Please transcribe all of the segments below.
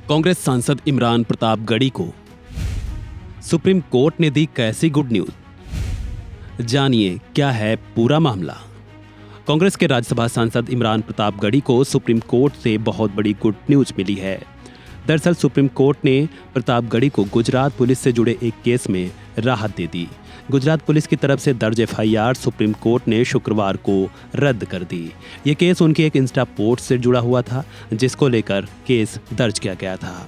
कांग्रेस सांसद इमरान प्रतापगढ़ी को supreme court ने दी कैसी गुड न्यूज, जानिए क्या है पूरा मामला। कांग्रेस के राज्यसभा सांसद इमरान प्रतापगढ़ी को सुप्रीम कोर्ट से बहुत बड़ी गुड न्यूज मिली है। दरअसल सुप्रीम कोर्ट ने प्रतापगढ़ी को गुजरात पुलिस से जुड़े एक केस में राहत दे दी। गुजरात पुलिस की तरफ से दर्ज एफआईआर सुप्रीम कोर्ट ने शुक्रवार को रद्द कर दी। ये केस उनके एक इंस्टा पोस्ट से जुड़ा हुआ था, जिसको लेकर केस दर्ज किया गया था।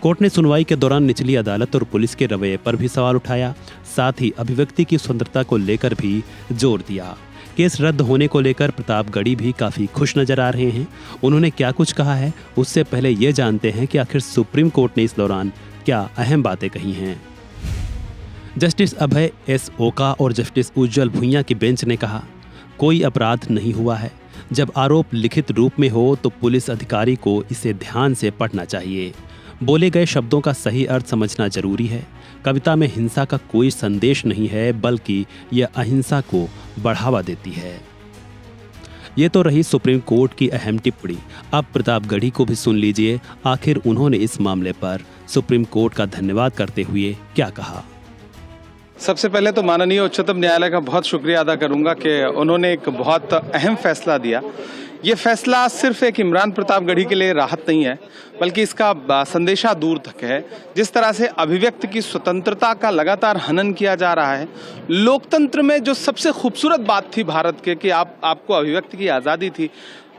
कोर्ट ने सुनवाई के दौरान निचली अदालत और पुलिस के रवैये पर भी सवाल उठाया, साथ ही अभिव्यक्ति की स्वतंत्रता को लेकर भी जोर दिया। केस रद्द होने को लेकर प्रतापगढ़ी भी काफी खुश नजर आ रहे हैं। उन्होंने क्या कुछ कहा है, उससे पहले ये जानते हैं कि आखिर सुप्रीम कोर्ट ने इस दौरान क्या अहम बातें कही हैं। जस्टिस अभय एस ओका और जस्टिस उज्जवल भुइयां की बेंच ने कहा, कोई अपराध नहीं हुआ है। जब आरोप लिखित रूप में हो तो पुलिस अधिकारी को इसे ध्यान से पढ़ना चाहिए। बोले गए शब्दों का सही अर्थ समझना जरूरी है। कविता में हिंसा का कोई संदेश नहीं है, बल्कि यह अहिंसा को बढ़ावा देती है। ये तो रही सुप्रीम कोर्ट की अहम टिप्पणी। अब प्रतापगढ़ी को भी सुन लीजिए, आखिर उन्होंने इस मामले पर सुप्रीम कोर्ट का धन्यवाद करते हुए क्या कहा। सबसे पहले तो माननीय उच्चतम न्यायालय का बहुत शुक्रिया अदा करूंगा कि उन्होंने एक बहुत अहम फैसला दिया। ये फैसला सिर्फ एक इमरान प्रतापगढ़ी के लिए राहत नहीं है, बल्कि इसका संदेशा दूर तक है। जिस तरह से अभिव्यक्ति की स्वतंत्रता का लगातार हनन किया जा रहा है, लोकतंत्र में जो सबसे खूबसूरत बात थी भारत के कि आपको अभिव्यक्ति की आज़ादी थी,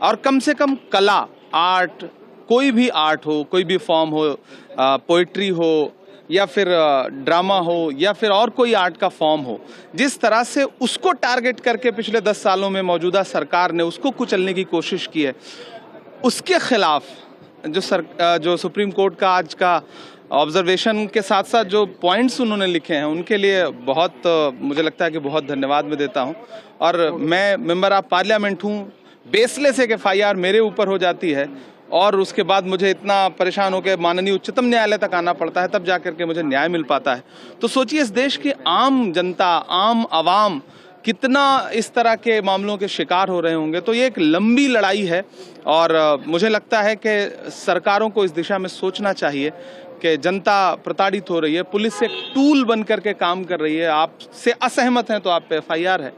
और कम से कम कला, आर्ट, कोई भी आर्ट हो, कोई भी फॉर्म हो, पोइट्री हो या फिर ड्रामा हो या फिर और कोई आर्ट का फॉर्म हो, जिस तरह से उसको टारगेट करके पिछले 10 सालों में मौजूदा सरकार ने उसको कुचलने की कोशिश की है, उसके खिलाफ जो सुप्रीम कोर्ट का आज का ऑब्जर्वेशन के साथ साथ जो पॉइंट्स उन्होंने लिखे हैं, उनके लिए बहुत मुझे लगता है कि बहुत धन्यवाद मैं देता हूं। और मैं मेंबर ऑफ पार्लियामेंट हूं, बेसलेस एक एफआईआर मेरे ऊपर हो जाती है और उसके बाद मुझे इतना परेशान होकर माननीय उच्चतम न्यायालय तक आना पड़ता है, तब जाकर के मुझे न्याय मिल पाता है। तो सोचिए इस देश की आम जनता, आम आवाम कितना इस तरह के मामलों के शिकार हो रहे होंगे। तो ये एक लंबी लड़ाई है और मुझे लगता है कि सरकारों को इस दिशा में सोचना चाहिए कि जनता प्रताड़ित हो रही है, पुलिस एक टूल बन करके काम कर रही है। आपसे असहमत हैं तो आप पे एफआईआर है,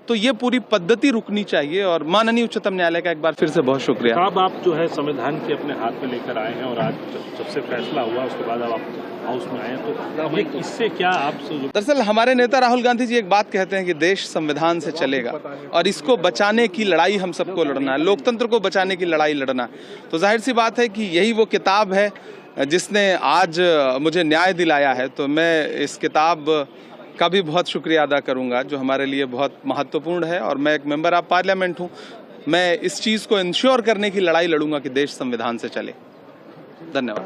तो ये पूरी पद्धति रुकनी चाहिए। और माननीय उच्चतम न्यायालय का एक बार फिर से बहुत शुक्रिया। अब आप जो है संविधान के अपने हाथ में लेकर आए हैं और आज जब से फैसला हुआ उसके बाद अब आप हाउस में आए हैं, तो अब इससे क्या आप। दरअसल हमारे नेता राहुल गांधी जी एक बात कहते हैं कि देश संविधान से चलेगा और इसको बचाने की लड़ाई हम सबको लड़ना है, लोकतंत्र को बचाने की लड़ाई लड़ना है। तो जाहिर सी बात है कि यही वो किताब है जिसने आज मुझे न्याय दिलाया है। तो मैं इस किताब का भी बहुत शुक्रिया अदा करूंगा, जो हमारे लिए बहुत महत्वपूर्ण है। और मैं एक मेंबर ऑफ पार्लियामेंट हूं, मैं इस चीज़ को इंश्योर करने की लड़ाई लड़ूंगा कि देश संविधान से चले। धन्यवाद।